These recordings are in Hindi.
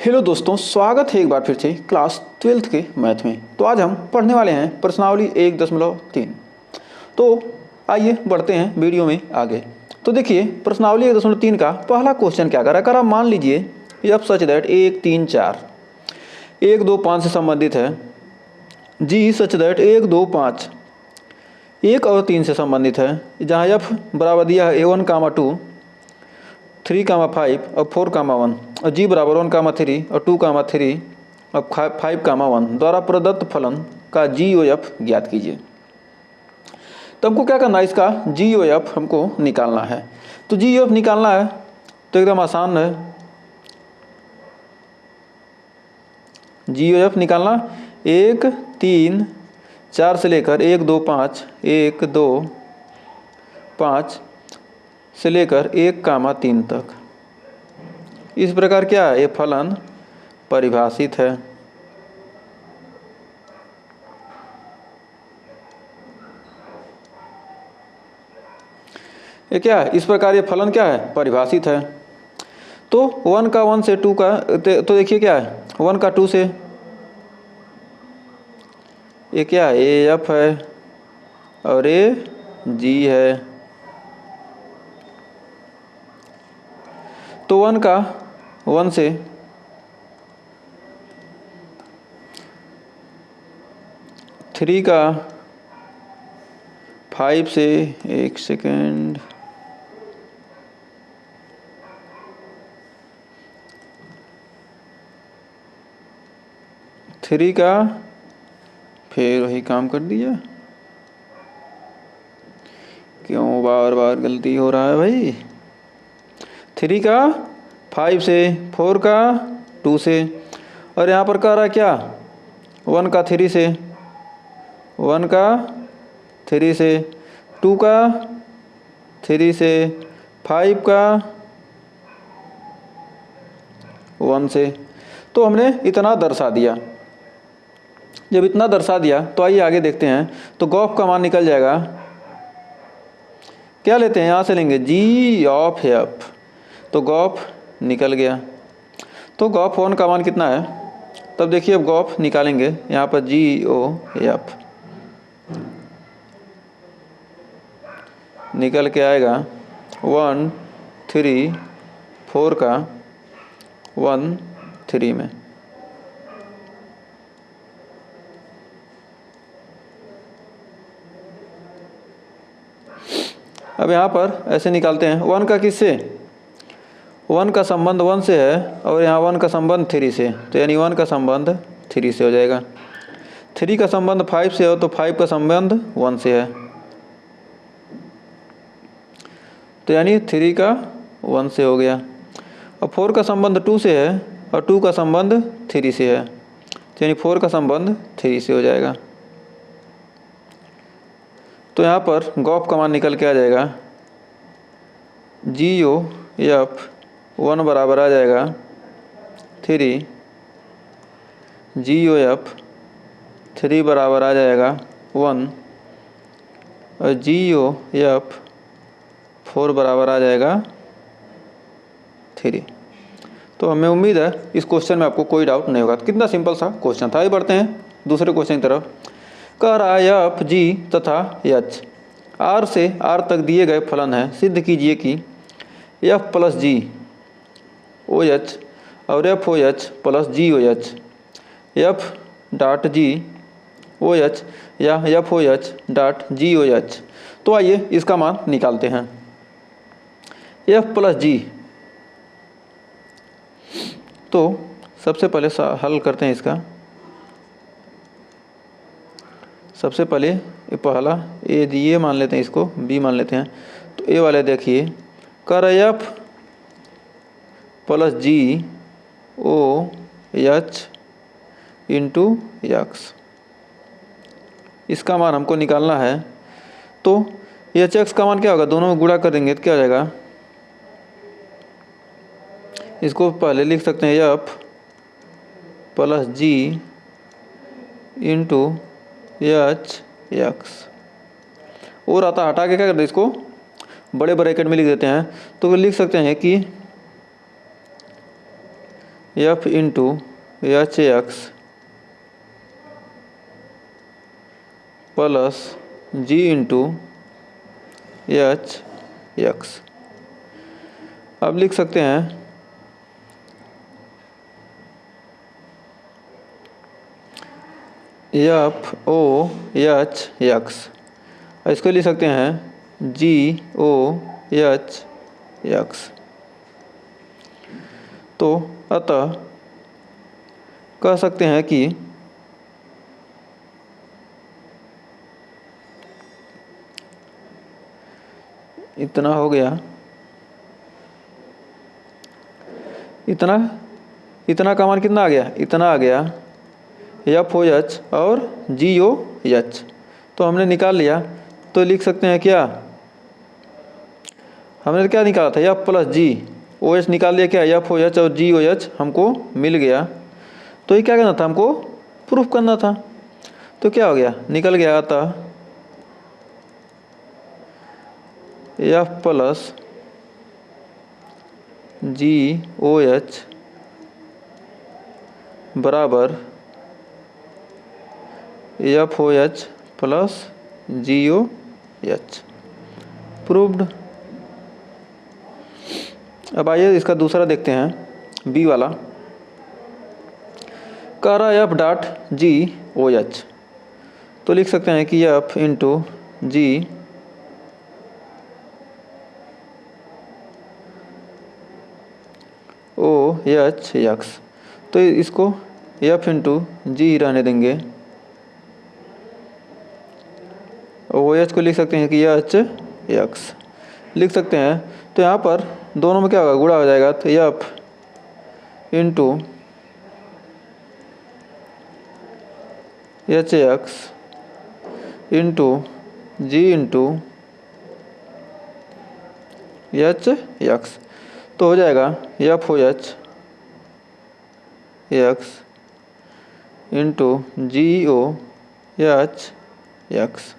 हेलो दोस्तों, स्वागत है एक बार फिर से क्लास 12th के मैथ में। तो आज हम पढ़ने वाले हैं प्रश्नावली 1.3। तो आइए बढ़ते हैं वीडियो में आगे। तो देखिए प्रश्नावली 1.3 का पहला क्वेश्चन क्या कर रहा है। मान लीजिए एफ सच दैट 1 3 4 1 2 5 से संबंधित है, जी सच दैट 1 2 5 1 और 3 से संबंधित है, जहाँ एफ बराबर दिया है A1, 2 3, 5 और 4, 1 और जी बराबर 1, 3 और 2, 3 और 5, 1 द्वारा प्रदत्त फलन का जी ओ एफ ज्ञात कीजिए। तो हमको क्या करना है, इसका जी ओ एफ हमको निकालना है। तो जी ओ एफ निकालना है तो एकदम आसान है। जी ओ एफ निकालना 1 3 4 से लेकर 1 2 5 1 2 5 से लेकर 1, 3 तक। इस प्रकार क्या है, ये फलन परिभाषित है। ये क्या है, इस प्रकार ये फलन क्या है, परिभाषित है। तो 1 का 1 से 2 का तो देखिए क्या है, 1 का 2 से ये क्या है, ए एफ है और ये जी है। तो 1 का 1 से 3 का 5 से, एक सेकेंड, थ्री का फिर वही काम कर दिया। क्यों बार बार गलती हो रहा है भाई। 3 का 5 से, 4 का 2 से, और यहाँ पर कह रहा है क्या, 1 का 3 से, 1 का 3 से, 2 का 3 से, 5 का 1 से। तो हमने इतना दर्शा दिया। जब इतना दर्शा दिया तो आइए आगे देखते हैं। तो गॉफ का मान निकल जाएगा, क्या लेते हैं, यहाँ से लेंगे जी ऑफ एफ। तो गॉफ निकल गया। तो गॉफ 1 का मान कितना है, तब देखिए अब गॉफ निकालेंगे। यहाँ पर जी ओ एफ निकल के आएगा 1 3 4 का 1 3 में। अब यहाँ पर ऐसे निकालते हैं, 1 का किससे, 1 का संबंध 1 से है और यहाँ 1 का संबंध 3 से, तो यानी 1 का संबंध 3 से हो जाएगा। 3 का संबंध 5 से हो तो 5 का संबंध 1 से है, तो यानी 3 का 1 से हो गया। और 4 का संबंध 2 से है और 2 का संबंध 3 से है, तो यानी 4 का संबंध 3 से हो जाएगा। तो यहाँ पर गॉफ का मान निकल के आ जाएगा जी ओ एफ 1 बराबर आ जाएगा 3, जी ओ एफ 3 बराबर आ जाएगा 1 और जी ओ एफ 4 बराबर आ जाएगा 3। तो हमें उम्मीद है इस क्वेश्चन में आपको कोई डाउट नहीं होगा। कितना सिंपल सा क्वेश्चन था। आइए बढ़ते हैं दूसरे क्वेश्चन की तरफ। कह रहा है एफ जी तथा एच आर से आर तक दिए गए फलन है, सिद्ध कीजिए कि F plus G O H और F O H plus G O H F dot G O H या F O H dot G O H. तो आइए इसका मान निकालते हैं। एफ प्लस जी, तो सबसे पहले हल करते हैं इसका। सबसे पहले ये पहला ए दिए मान लेते हैं, इसको बी मान लेते हैं। तो ए वाले देखिए, कर F plus G O H into x, इसका मान हमको निकालना है। तो एच एक्स का मान क्या होगा, दोनों में गुणा कर देंगे तो क्या हो जाएगा, इसको पहले लिख सकते हैं F plus G into H x, और आता हटा के क्या करते हैं, इसको बड़े ब्रैकेट में लिख देते हैं। तो लिख सकते हैं कि F into H X plus G into H X. अब लिख सकते हैं एफ ओ एच एक्स, इसको लिख सकते हैं जी ओ एच एक्स। तो अतः कह सकते हैं कि इतना हो गया, इतना का मान कितना आ गया, इतना आ गया एफ ओ एच और जी ओ एच। तो हमने निकाल लिया, तो लिख सकते हैं क्या, हमने क्या निकाला था, F plus G O H निकाल लिया, क्या एफ ओ एच और जी ओ एच हमको मिल गया। तो ये क्या करना था, हमको प्रूफ करना था। तो क्या हो गया, निकल गया, अतः F plus G O H बराबर F O H plus G O H, proved. अब आइए इसका दूसरा देखते हैं, बी वाला। कह रहा है F dot G O H, तो लिख सकते हैं कि F into G O H X. तो इसको एफ इंटू जी रहने देंगे, ओ एच को लिख सकते हैं कि एच एक्स लिख सकते हैं। तो यहाँ पर दोनों में क्या होगा, गुणा हो जाएगा। तो F into H X into G into H X, तो हो जाएगा F O H X into G O H X.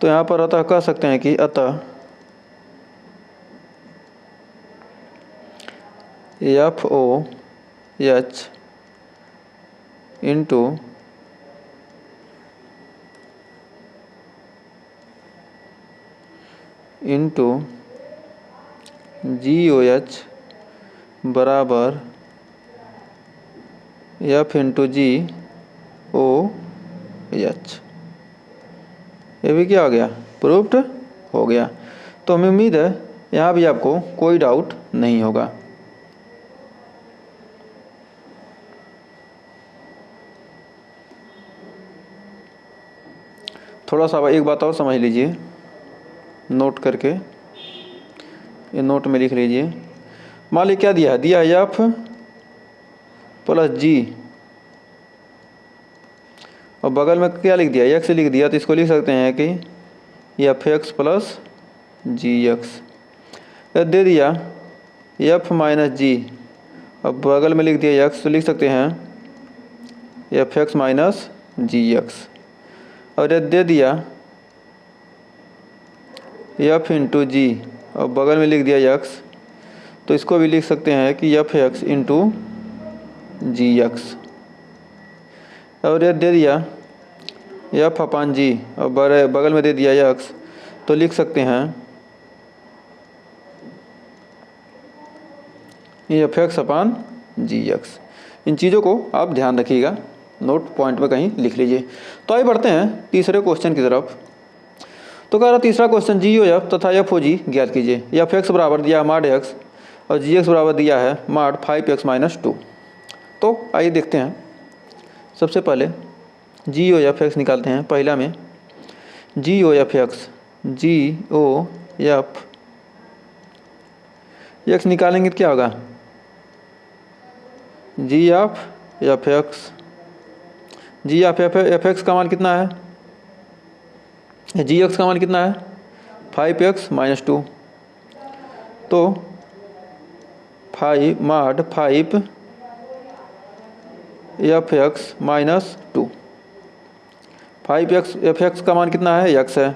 तो यहाँ पर अतः कह सकते हैं कि अतः F O H into G O H बराबर F into G O H. ये भी क्या हो गया, प्रूव्ड हो गया। तो हमें उम्मीद है यहाँ भी आपको कोई डाउट नहीं होगा। थोड़ा सा एक बात और समझ लीजिए, नोट करके ये नोट में लिख लीजिए। मान लीजिए क्या दिया है, दिया है एफ प्लस जी और बगल में क्या लिख दिया, एक्स लिख दिया। तो इसको लिख सकते हैं कि एफ एक्स प्लस जी एक्स। दे दिया एफ माइनस जी और बगल में लिख दिया एक्स, तो लिख सकते हैं एफ एक्स माइनस जी एक्स। और ये दे दिया एफ इंटू जी और बगल में लिख दिया एक्स, तो इसको भी लिख सकते हैं कि एफ एक्स इंटू जी एक्स। और ये दे दिया एफ अपान जी और बगल में दे दिया एक्स, तो लिख सकते हैं एफ एक्स अपान जी एक्स। इन चीज़ों को आप ध्यान रखिएगा, नोट पॉइंट में कहीं लिख लीजिए। तो आइए बढ़ते हैं तीसरे क्वेश्चन की तरफ। तो कह रहा तीसरा क्वेश्चन जी ओ एफ तथा एफ ओ जी ज्ञात कीजिए। एफ एक्स बराबर दिया है माड एक्स और जी एक्स बराबर दिया है माड 5x माइनस 2। तो आइए देखते हैं, सबसे पहले जी ओ एफ एक्स निकालते हैं। पहला में जी ओ एफ एक्स, जी ओ एफ एक्स निकालेंगे तो क्या होगा, जी एफ एक्स, जी एफ एक्स का मान कितना है, जी एक्स का मान कितना है 5x माइनस 2। तो 5 माड 5 F x minus 2, 5x F x का मान कितना है, x है।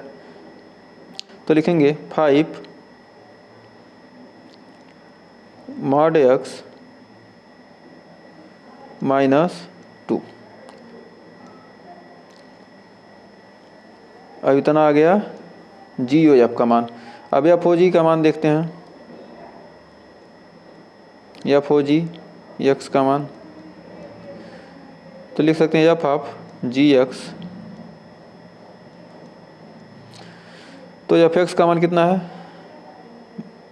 तो लिखेंगे 5 मॉड एक्स -2। अब इतना आ गया जी ओ एफ का मान। अब एफ ओ जी का मान देखते हैं। एफ ओ जी एक्स का मान तो लिख सकते हैं एफ ऑफ जी एक्स। तो एफ एक्स का मान कितना है?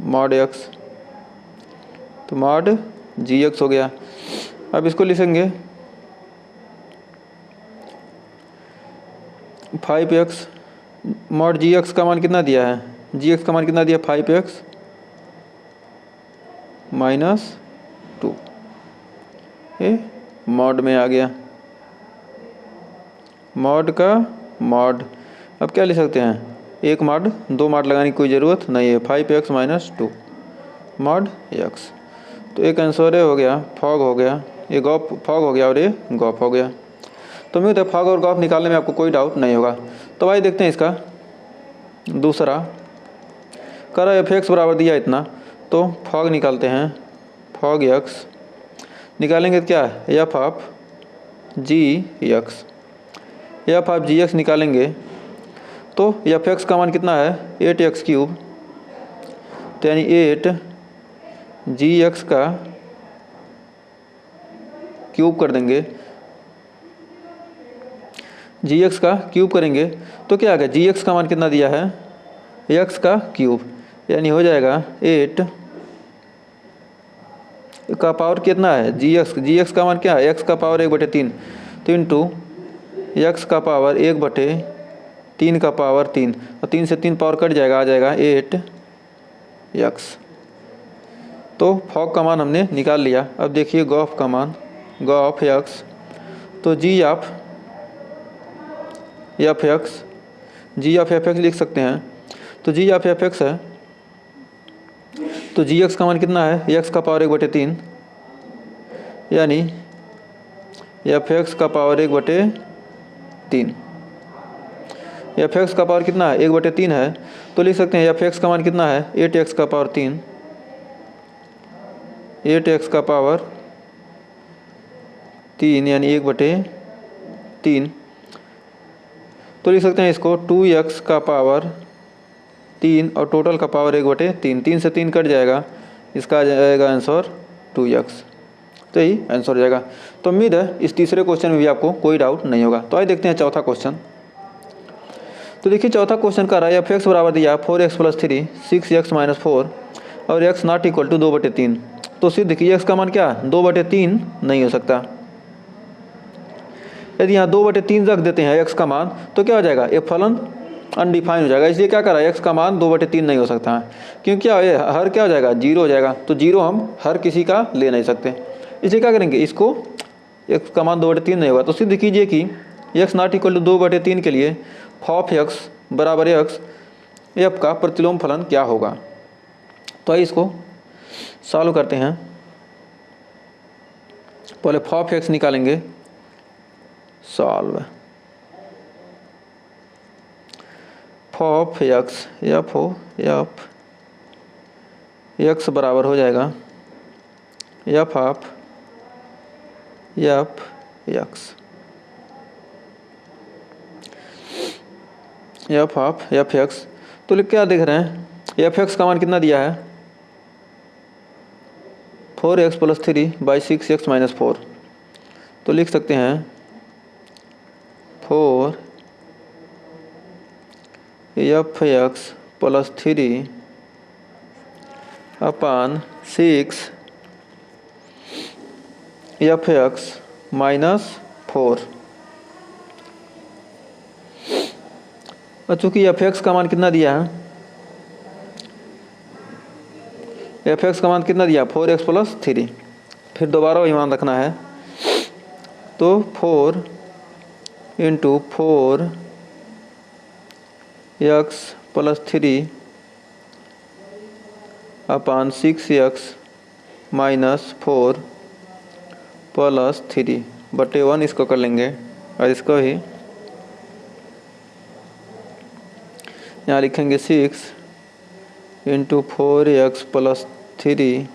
मॉड एक्स, तो मॉड जी एक्स हो गया। अब इसको लिखेंगे 5x। मॉड जी एक्स का मान कितना दिया है? जी एक्स का मान कितना दिया? 5x -2। ये मॉड में आ गया, मॉड का मॉड। अब क्या लिख सकते हैं? एक मॉड, दो मॉड लगाने की कोई ज़रूरत नहीं है। 5x -2 mod x. तो एक आंसर हो गया फॉग हो गया, ये गॉप फॉग हो गया और ये गॉप हो गया। तो उम्मीद है फॉग और गॉप निकालने में आपको कोई डाउट नहीं होगा। तो भाई देखते हैं इसका दूसरा। करा एफ एक्स बराबर दिया इतना, तो फॉग निकालते हैं। फॉग एक्स निकालेंगे तो क्या है? F of G X. F of G X निकालेंगे तो एफ एक्स का मान कितना है? 8x3। तो यानी 8 जी एक्स का क्यूब कर देंगे। जी एक्स का क्यूब करेंगे तो क्या आ गया? जी एक्स का मान कितना दिया है? एक्स का क्यूब, यानी हो जाएगा 8 का पावर कितना है? जी एक्स का मान क्या है? एक्स का पावर 1/3। तो इंटू एक्स का पावर 1/3 का पावर 3, और 3 से 3 पावर कट जाएगा, आ जाएगा 8x। तो फॉग का मान हमने निकाल लिया। अब देखिए गॉफ का मान, गॉफ एक्स। तो G of F X, G of F X लिख सकते हैं। तो जी ऑफ एफ एक्स है, तो जी एक्स का मान कितना है? एक्स का पावर 1/3, यानी एफ एक्स का पावर 1/3। एफ एक्स का पावर कितना है? 1/3 है। तो लिख सकते हैं एफ एक्स का मान कितना है? 8x का पावर 3, 8x का पावर 3 यानी 1/3। तो लिख सकते हैं इसको 2x का पावर 3 और टोटल का पावर 1/3। 3 से 3 कट जाएगा, इसका आ जाएगा आंसर 2x। तो यही आंसर हो जाएगा। तो उम्मीद है इस तीसरे क्वेश्चन में भी आपको कोई डाउट नहीं होगा। तो आइए देखते हैं चौथा क्वेश्चन। तो देखिए चौथा क्वेश्चन का रहा है एफ एक्स बराबर दिया 4x + 3 6x - 4 और x ≠ 2/3। तो सिद्ध देखिए x का मान क्या? 2/3 नहीं हो सकता। यदि यहाँ 2/3 रख देते हैं x का मान तो क्या हो जाएगा? ये फलन अनडिफाइन हो जाएगा। इसलिए क्या करा? x का मान 2/3 नहीं हो सकता है, क्योंकि क्या ये हर क्या हो जाएगा? 0 हो जाएगा। तो 0 हम हर किसी का ले नहीं सकते, इसलिए क्या करेंगे? इसको x का मान 2/3 नहीं होगा। तो सिद्ध कीजिए कि x ≠ 2/3 के लिए फॉफ x बराबर x f का प्रतिलोम फलन क्या होगा। तो आइए इसको सॉल्व करते हैं। पहले फॉफ x निकालेंगे। सॉल्व फॉफ एक्स, एफ हो एफ एक्स बराबर हो जाएगा F of F x, F of F x. तो क्या देख रहे हैं? एफ एक्स का मान कितना दिया है? 4x + 3/6x - 4। तो लिख सकते हैं 4 एफ एक्स + 3/6 एफ एक्स -4। और चूँकि एफ एक्स का मान कितना दिया है? एफ एक्स का मान कितना दिया? 4x + 3। फिर दोबारा वही मान रखना है। तो 4 × 4x + 3/6x - 4 + 3/1 इसको कर लेंगे, और इसको ही यहाँ लिखेंगे 6 × 4x + 3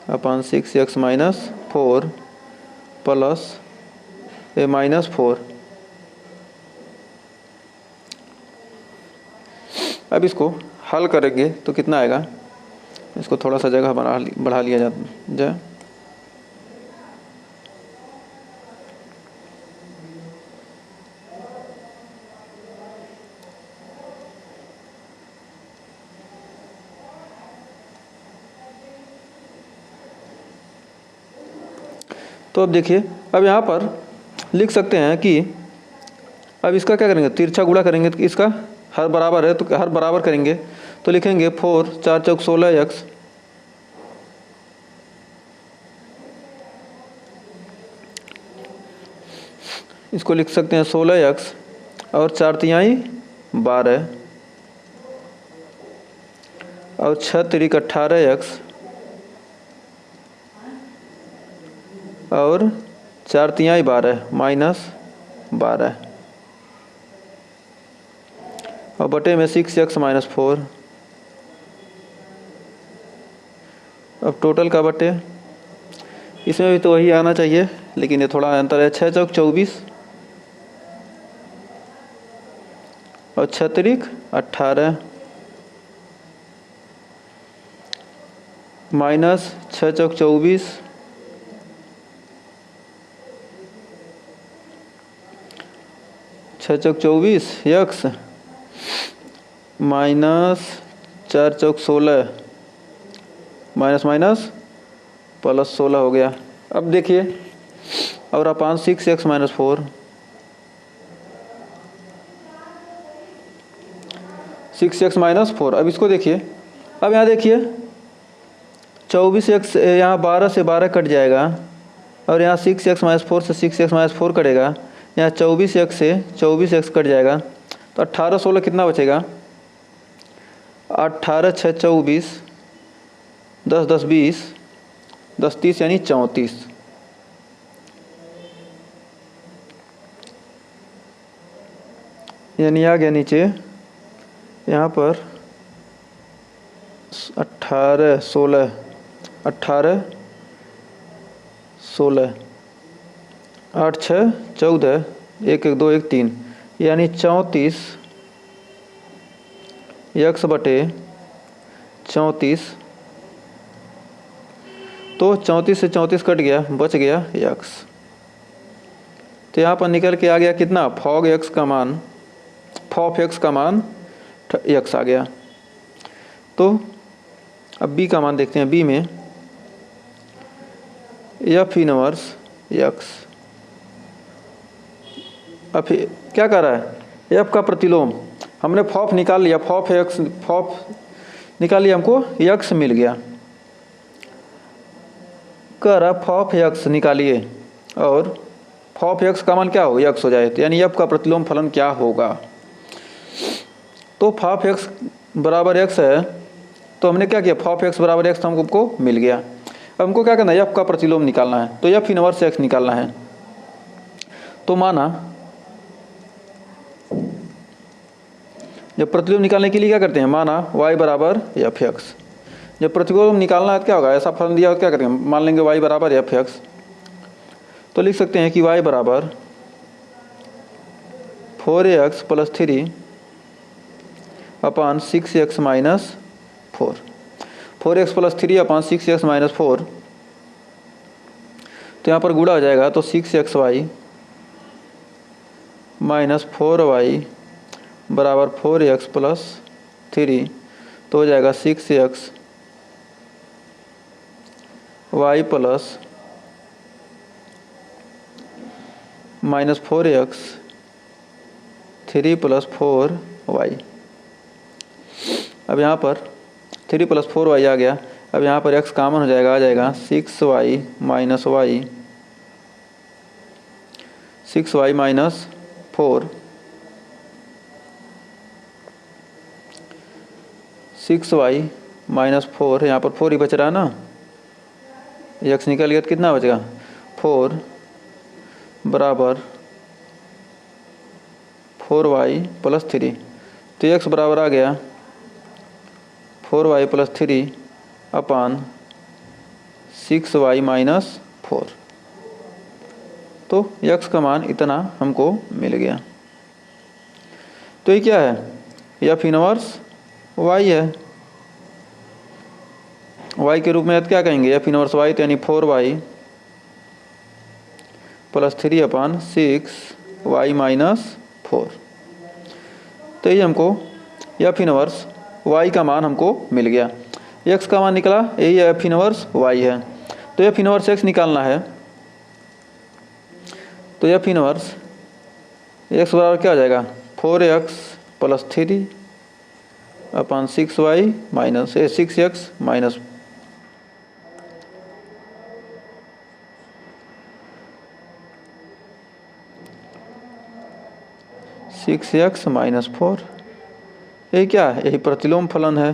अपान 6x माइनस 4 प्लस ए माइनस 4। अब इसको हल करेंगे तो कितना आएगा, इसको थोड़ा सा जगह बढ़ा लिया जाए। तो अब देखिए, अब यहाँ पर लिख सकते हैं कि अब इसका क्या करेंगे, तिरछा गुणा करेंगे तो इसका हर बराबर है तो हर बराबर करेंगे तो लिखेंगे 4 4 चौक 16x इसको लिख सकते हैं 16x और 4 तिहाई 12 और 6 तिरिक 18x और 4 तिहाई 12 माइनस 12 और बटे में 6x माइनस 4। अब टोटल का बटे, इसमें भी तो वही आना चाहिए लेकिन ये थोड़ा अंतर है। 6 चौक 24 और 6 तिरिक 18 माइनस 6 चौक 24 6 चौक 24 x माइनस 4 चौक 16 माइनस माइनस प्लस 16 हो गया। अब देखिए, और अपान 6x माइनस 4 6x माइनस 4। अब इसको देखिए, अब यहाँ देखिए 24x यहाँ 12 से 12 कट जाएगा और यहाँ 6x माइनस 4 से 6x माइनस 4 कटेगा, यहाँ 24x से 24x कट जाएगा तो 18 16 कितना बचेगा, 18 6 24 10 10 20 10 30 यानी 34। यानी आ गया नीचे यहाँ पर 18 16 18 16 8 6 14 1 1 2 1 3 यानी 34 x बटे 34। तो 34 से 34 कट गया, बच गया x। तो यहाँ पर निकल के आ गया कितना, फॉग x का मान x आ गया। तो अब b का मान देखते हैं। b में f इनवर्स x, अब क्या कर रहा है, f का प्रतिलोम हमने फॉफ निकाल लिया, फॉफ निकाल लिया, हमको x मिल गया। कह रहा फॉफ x निकालिए और फॉफ x का मान क्या हो, x हो जाए, तो यानी f का प्रतिलोम फलन क्या होगा। तो फॉफ x बराबर x है, तो हमने क्या किया, फॉफ x बराबर x हमको मिल गया। अब हमको क्या करना है, f का प्रतिलोम निकालना है, तो f इनवर्स x निकालना है। तो माना जब प्रतिलोम निकालने के लिए क्या करते हैं, माना y बराबर f(x), जब प्रतिलोम निकालना है तो क्या होगा, ऐसा फलन दिया हो क्या करेंगे, मान लेंगे y बराबर f(x), तो लिख सकते हैं कि y बराबर 4x प्लस 3 अपान 6x माइनस 4। 4x प्लस 3 अपान 6x माइनस 4, तो यहाँ पर गुणा हो जाएगा तो 6xy माइनस 4y बराबर 4x प्लस 3, तो हो जाएगा 6x y plus minus 4x 3 plus 4y। अब यहाँ पर 3 प्लस 4y आ गया। अब यहाँ पर x कॉमन हो जाएगा, आ जाएगा 6y minus y 6y minus 4 6y minus 4, यहाँ पर 4 ही बच रहा है ना, x निकल गया तो कितना बचेगा 4 बराबर 4y प्लस 3, तो x बराबर आ गया 4y प्लस 3 अपान 6y माइनस 4। तो x का मान इतना हमको मिल गया। तो ये क्या है, एफ इनवर्स y है। y के रूप में क्या कहेंगे, एफ इनवर्स y, तो यानी 4y प्लस 3/6y माइनस 4। तो ये हमको एफ इनवर्स y का मान हमको मिल गया। x का मान निकला, यही एफ इनवर्स y है। तो एफ इनवर्स x निकालना है, तो एफ इनवर्स x बराबर क्या हो जाएगा, 4x plus 3/6y minus 6x minus 6x minus 4। ये क्या है, यही प्रतिलोम फलन है।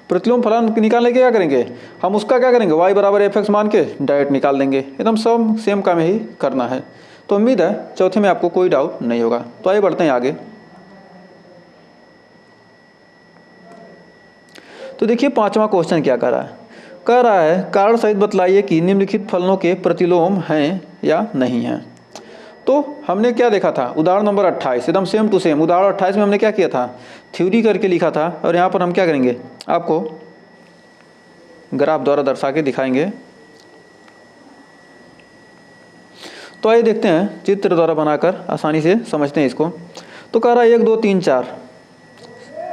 प्रतिलोम फलन निकालने के क्या करेंगे हम, उसका क्या करेंगे, y बराबर एफ एक्स मान के डायरेक्ट निकाल देंगे। एकदम सब सेम काम ही करना है। तो उम्मीद है चौथे में आपको कोई डाउट नहीं होगा। तो आइए बढ़ते हैं आगे। तो देखिए 5वां क्वेश्चन क्या कह रहा है कारण सहित बतलाइए कि निम्नलिखित फलनों के प्रतिलोम हैं या नहीं हैं। तो हमने क्या देखा था, उदाहरण नंबर 28, एकदम सेम टू सेम। उदाहरण 28 में हमने क्या किया था, थ्योरी करके लिखा था, और यहाँ पर हम क्या करेंगे, आपको ग्राफ द्वारा दर्शा के दिखाएंगे। तो आइए देखते हैं, चित्र द्वारा बनाकर आसानी से समझते हैं इसको। तो कह रहा है 1 2 3 4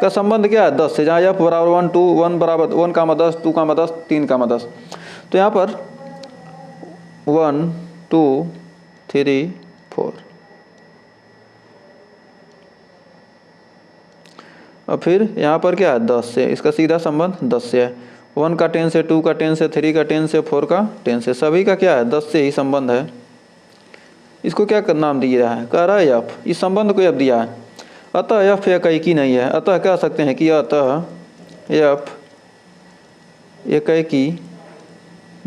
का संबंध क्या है 10 से, जहाँ एफ बराबर 1 2 1 बराबर 1, 10 2, 10 3, 10। तो यहाँ पर 1 2 3 4, और फिर यहाँ पर क्या है 10 से, इसका सीधा संबंध 10 से है। 1 का 10 से, 2 का 10 से, 3 का 10 से, 4 का 10 से, सभी का क्या है 10 से ही संबंध है। इसको क्या नाम दिया है, कह रहा है एफ, इस संबंध को एफ दिया है। अतः एफ एकाएकी नहीं है। अतः कह सकते हैं कि अतः एफ एकाएकी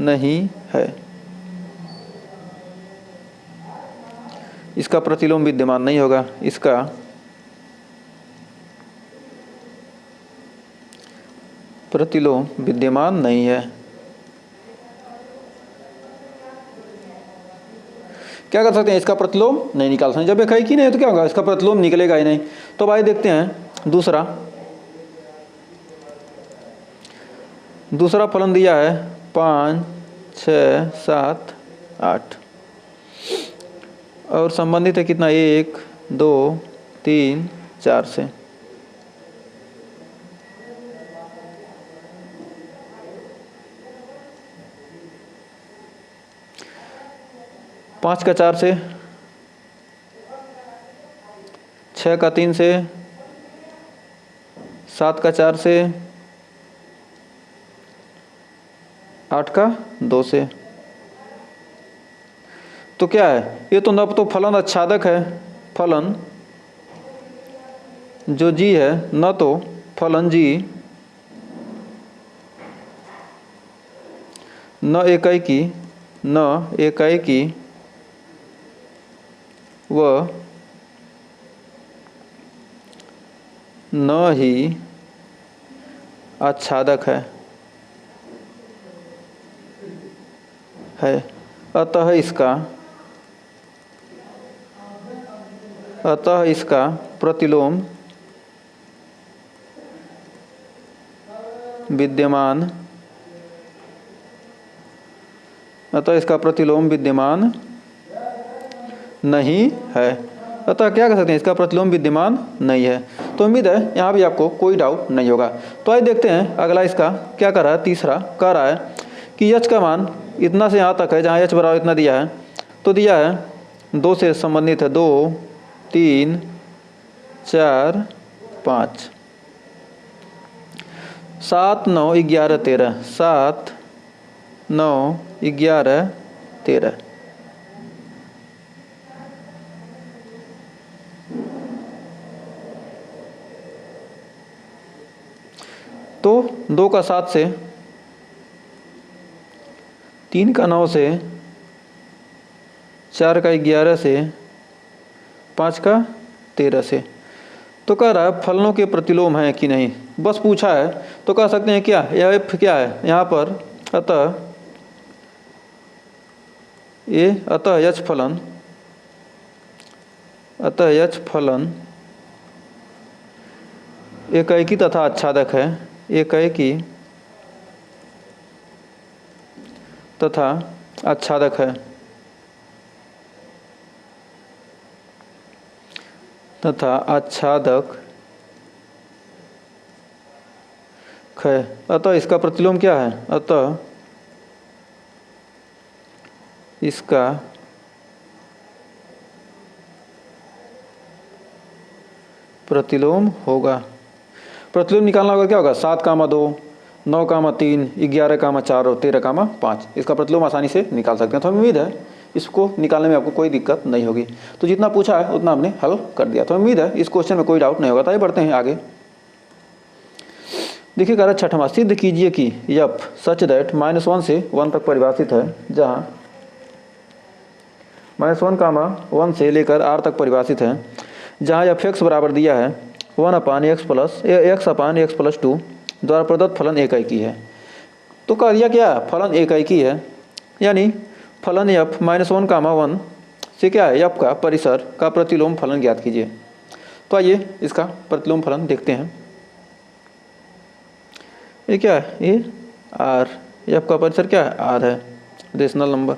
नहीं है, इसका प्रतिलोम विद्यमान नहीं होगा, इसका प्रतिलोम विद्यमान नहीं है। क्या कर सकते हैं, इसका प्रतिलोम नहीं निकाल सकते। जब एकाएकी नहीं है तो क्या होगा, इसका प्रतिलोम निकलेगा ही नहीं। तो भाई देखते हैं दूसरा फलन दिया है 5 6 7 8, और संबंधित है कितना 1 2 3 4 से। पाँच का 4 से, 6 का 3 से, 7 का 4 से, 8 का 2 से। तो क्या है, ये तो न तो फलन आच्छादक है, फलन जो जी है, न तो फलन जी न एकाएकी व न ही आच्छादक है। अतः इसका प्रतिलोम विद्यमान नहीं है। अतः क्या कर सकते हैं, इसका प्रतिलोम विद्यमान नहीं है। तो उम्मीद है यहाँ भी आपको कोई डाउट नहीं होगा। तो आइए देखते हैं अगला, इसका क्या कर रहा है, तीसरा कह रहा है कि h का मान इतना से यहाँ तक है, जहाँ h बराबर इतना दिया है। तो दिया है 2 से संबंधित है, 2 3 4 5 7 9 11 13, 7 9 11 13। तो 2 का 7 से, 3 का 9 से, 4 का 11 से, 5 का 13 से। तो कह रहा है फलनों के प्रतिलोम हैं कि नहीं। बस पूछा है तो कह सकते हैं क्या एफ क्या है यहाँ पर, अतः यच फलन एकैकी तथा आच्छादक है, एकैकी तथा आच्छादक है, है। अतः इसका प्रतिलोम क्या है, अतः इसका प्रतिलोम होगा। प्रतिलोम निकालना होगा, क्या होगा 7,2, 9,3, 11,4 और 13,5। इसका प्रतिलोम आसानी से निकाल सकते हैं। तो हमें उम्मीद है इसको निकालने में आपको कोई दिक्कत नहीं होगी। तो जितना पूछा है उतना हमने हल कर दिया। तो उम्मीद है इस क्वेश्चन में कोई डाउट नहीं होगा। तो आइए बढ़ते हैं आगे। देखिए कह रहा है 6वां, सिद्ध कीजिए कि यफ सच दैट -1 से 1 तक परिभाषित है, जहाँ -1, 1 से लेकर r तक परिभाषित है, जहाँ यह x बराबर दिया है 1/x+2 द्वारा प्रदत्त फलन एकैकी है। तो कह दिया क्या फलन एकैकी है, यानी फलन f -1, 1 से क्या है f का परिसर का प्रतिलोम फलन ज्ञात कीजिए। तो आइए इसका प्रतिलोम फलन देखते हैं। ये क्या है, ये r, f का परिसर क्या है r है, रेशनल नंबर,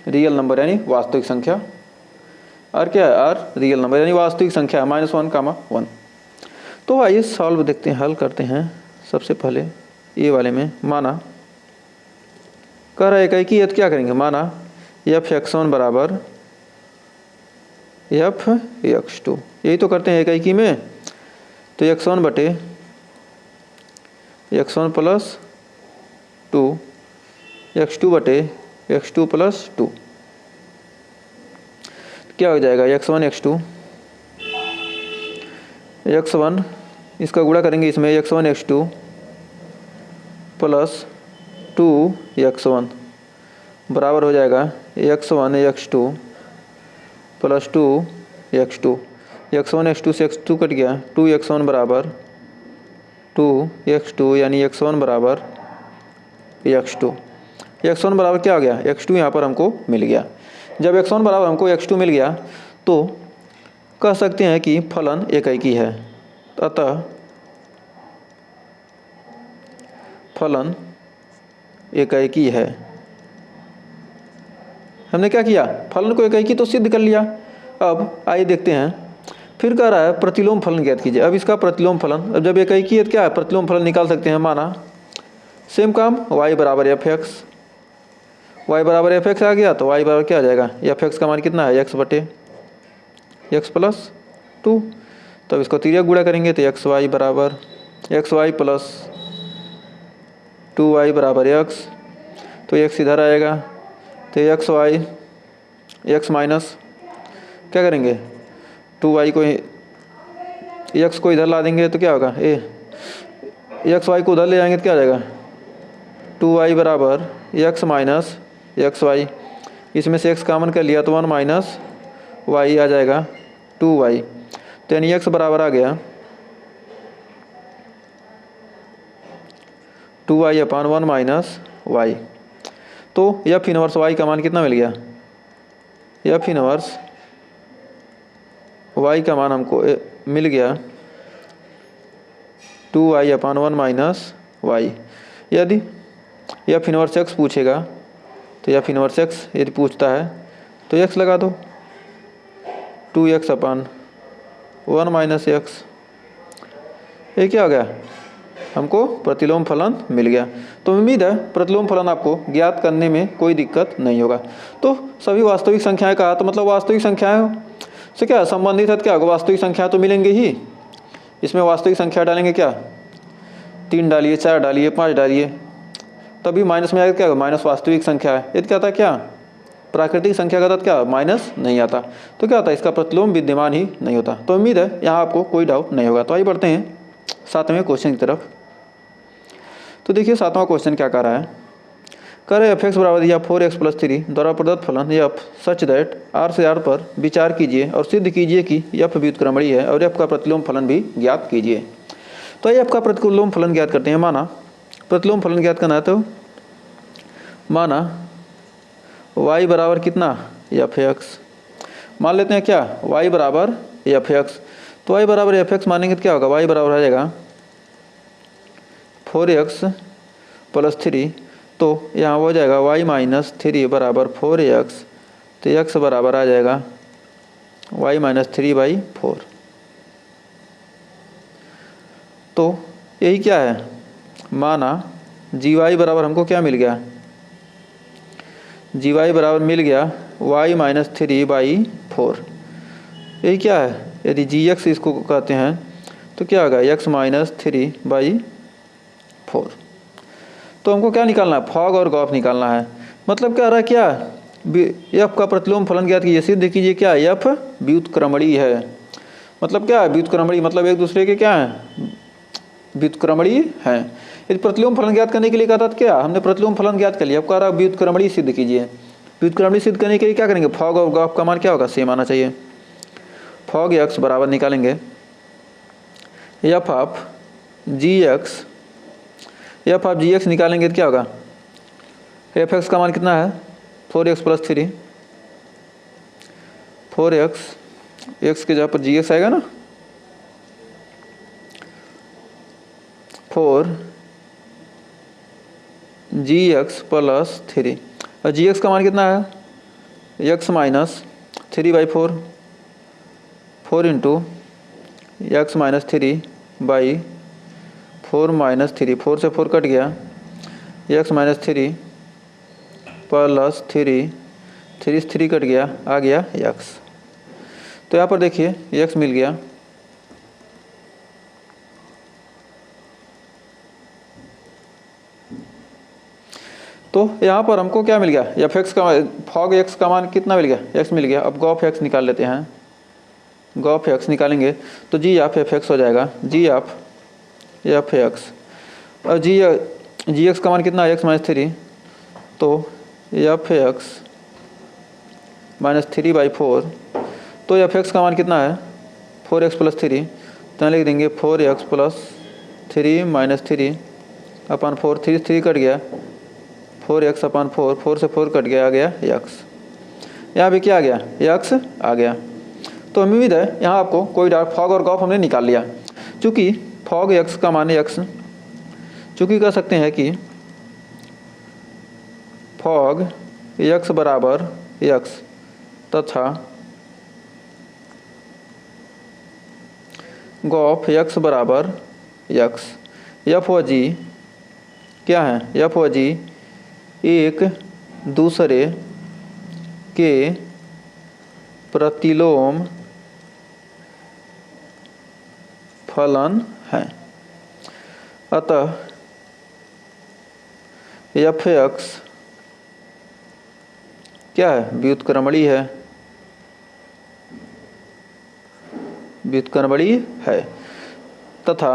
रियल नंबर यानी वास्तविक संख्या, और क्या है r रियल नंबर यानी वास्तविक संख्या -1, 1। तो आइए सॉल्व देखते हैं, हल करते हैं। सबसे पहले ये वाले में माना कह रहा है एकैकी है, तो क्या करेंगे, माना f(x1) बराबर f(x2), यही तो करते हैं एकैकी में। तो x1 बटे x1 + 2, x2 बटे x2 + 2, क्या हो जाएगा x1 x2, x1 इसका गुणा करेंगे इसमें x1 x2 + 2x1 बराबर हो जाएगा x1 x2 + 2x2। x1 x2 से x2 कट गया, 2x1 बराबर 2x2 यानी x1 बराबर x2। x1 बराबर क्या हो गया, x2 यहाँ पर हमको मिल गया। जब x1 बराबर हमको x2 मिल गया तो कह सकते हैं कि फलन एकैकी है, अतः फलन एकैकी है। हमने क्या किया, फलन को एकैकी तो सिद्ध कर लिया। अब आइए देखते हैं, फिर कह रहा है प्रतिलोम फलन ज्ञात कीजिए। अब इसका प्रतिलोम फलन, अब जब एकैकी है तो क्या है प्रतिलोम फलन निकाल सकते हैं। माना सेम काम y बराबर fx, y बराबर fx आ गया, तो y बराबर क्या आ जाएगा, fx का मान कितना है x बटे x + 2। तब इसको तिर्यक गुणा करेंगे तो xy बराबर xy + 2y बराबर x, तो x इधर आएगा, तो xy x माइनस क्या करेंगे 2y को, x को इधर ला देंगे तो क्या होगा, xy को उधर ले जाएंगे तो क्या आ जाएगा 2y बराबर x माइनस xy, इसमें से x कॉमन कर लिया तो 1 माइनस y आ जाएगा 2y, तो यानी x बराबर आ गया 2y/1 माइनस y। तो f इनवर्स y का मान कितना मिल गया, f इनवर्स y का मान हमको मिल गया 2y/1 माइनस y। यदि f इनवर्स x पूछेगा तो f इनवर्स x यदि पूछता है तो x लगा दो, 2x/1 माइनस x। ये क्या हो गया, हमको प्रतिलोम फलन मिल गया। तो उम्मीद है प्रतिलोम फलन आपको ज्ञात करने में कोई दिक्कत नहीं होगा। तो सभी वास्तविक संख्याएं कहा, तो मतलब वास्तविक संख्याएं से क्या संबंधित है, क्या होगा वास्तविक संख्या तो मिलेंगे ही। इसमें वास्तविक संख्या डालेंगे क्या, 3 डालिए, 4 डालिए, 5 डालिए, तभी माइनस में आएगा क्या, माइनस वास्तविक संख्या है। यदि क्या था, क्या प्राकृतिक संख्या का तत्व क्या माइनस नहीं आता, तो क्या होता है इसका प्रतिलोम विद्यमान ही नहीं होता। तो उम्मीद है यहाँ आपको कोई डाउट नहीं होगा। तो आइए बढ़ते हैं 7वें क्वेश्चन की तरफ। तो देखिए 7वां क्वेश्चन क्या कर रहा है, कह रहे f(x) बराबर दिया 4x + 3 द्वारा प्रदत्त फलन f सच दैट r से r पर विचार कीजिए और सिद्ध कीजिए कि f व्युत्क्रमणीय है और f का प्रतिलोम फलन भी ज्ञात कीजिए। तो ये आपका प्रतिलोम फलन ज्ञात करते हैं। माना प्रतिलोम फलन ज्ञात करना है तो माना y बराबर कितना एफ एक्स, मान लेते हैं क्या y बराबर एफ एक्स। तो y बराबर एफ एक्स मानेंगे तो क्या होगा, y बराबर आ जाएगा 4x + 3। तो यहाँ हो जाएगा y - 3 बराबर 4x, तो x बराबर आ जाएगा y - 3/4। तो यही क्या है, माना gy बराबर हमको क्या मिल गया, gy बराबर मिल गया y - 3/4। यही क्या है, यदि gx इसको कहते हैं तो क्या होगा x - 3/4। तो हमको क्या निकालना है, फॉग और गॉफ निकालना है। मतलब क्या रहा, क्या एफ का प्रतिलोम फलन ज्ञात कीजिए, सिद्ध कीजिए क्या एफ व्युत्क्रमणीय है। मतलब क्या है व्युत्क्रमणीय, मतलब एक दूसरे के क्या है, व्युत्क्रमणीय हैं। यदि प्रतिलोम फलन ज्ञात करने के लिए कहा था क्या, हमने प्रतिलोम फलन ज्ञात कर लिया, अब कह रहा व्युत्क्रमणीय सिद्ध कीजिए। व्युत्क्रमणीय सिद्ध करने के लिए क्या करेंगे, फॉग और गॉफ का मान क्या होगा, सेम आना चाहिए। फॉग एक्स बराबर निकालेंगे F of G X, F of G X निकालेंगे तो क्या होगा, एफ एक्स का मान कितना है 4x + 3, 4x, एक्स के जगह पर जी एक्स आएगा ना, 4gx + 3। और gx का मान कितना है x - 3/4, 4 × x - 3/4 - 3, 4 से 4 कट गया, x - 3 + 3, 3 से 3 कट गया, आ गया x। तो यहाँ पर देखिए x मिल गया। तो यहाँ पर हमको क्या मिल गया, एफ एक्स का फॉग एक्स का मान कितना मिल गया, एक्स मिल गया। अब गॉफ एक्स निकाल लेते हैं, गॉफ एक्स निकालेंगे तो जी ऑफ एफ एक्स हो जाएगा, जी ऑफ एफ एक्स। और जी एक्स का मान कितना है, एक्स - 3, तो एफ एक्स - 3/4। तो एफ एक्स का मान कितना है 4x + 3, तो लिख देंगे 4x + 3 - 3/4, 3 से 3 कट गया, 4x/4, 4 से 4 कट गया, आ गया x। यहाँ भी क्या आ गया, x आ गया। तो उम्मीद है यहाँ आपको कोई डाउट, फॉग और गॉफ हमने निकाल लिया। चूँकि फॉग x का मान x, चूँकि कह सकते हैं कि फॉग x बराबर x तथा गॉफ x बराबर x, एफ व जी क्या है, एफ व जी एक दूसरे के प्रतिलोम फलन है। अतः एफ एक्स क्या है, व्युत्क्रमणीय है, व्युत्क्रमणीय है। तथा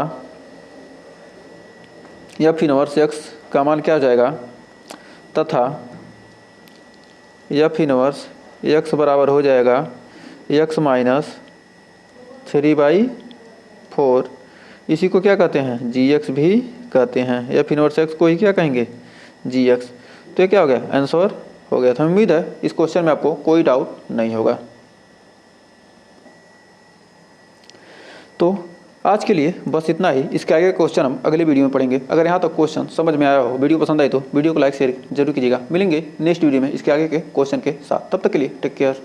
एफ इनवर्स एक्स का मान क्या हो जाएगा, तथा एफ इनवर्स एक्स बराबर हो जाएगा x - 3/4। इसी को क्या कहते हैं, gx भी कहते हैं। एफ इनवर्स एक्स को ही क्या कहेंगे, gx। तो ये क्या हो गया, आंसर हो गया। तो उम्मीद है इस क्वेश्चन में आपको कोई डाउट नहीं होगा। तो आज के लिए बस इतना ही। इसके आगे क्वेश्चन हम अगले वीडियो में पढ़ेंगे। अगर यहाँ तक क्वेश्चन समझ में आया हो, वीडियो पसंद आई तो वीडियो को लाइक शेयर जरूर कीजिएगा। मिलेंगे नेक्स्ट वीडियो में इसके आगे के क्वेश्चन के साथ। तब तक के लिए टेक केयर।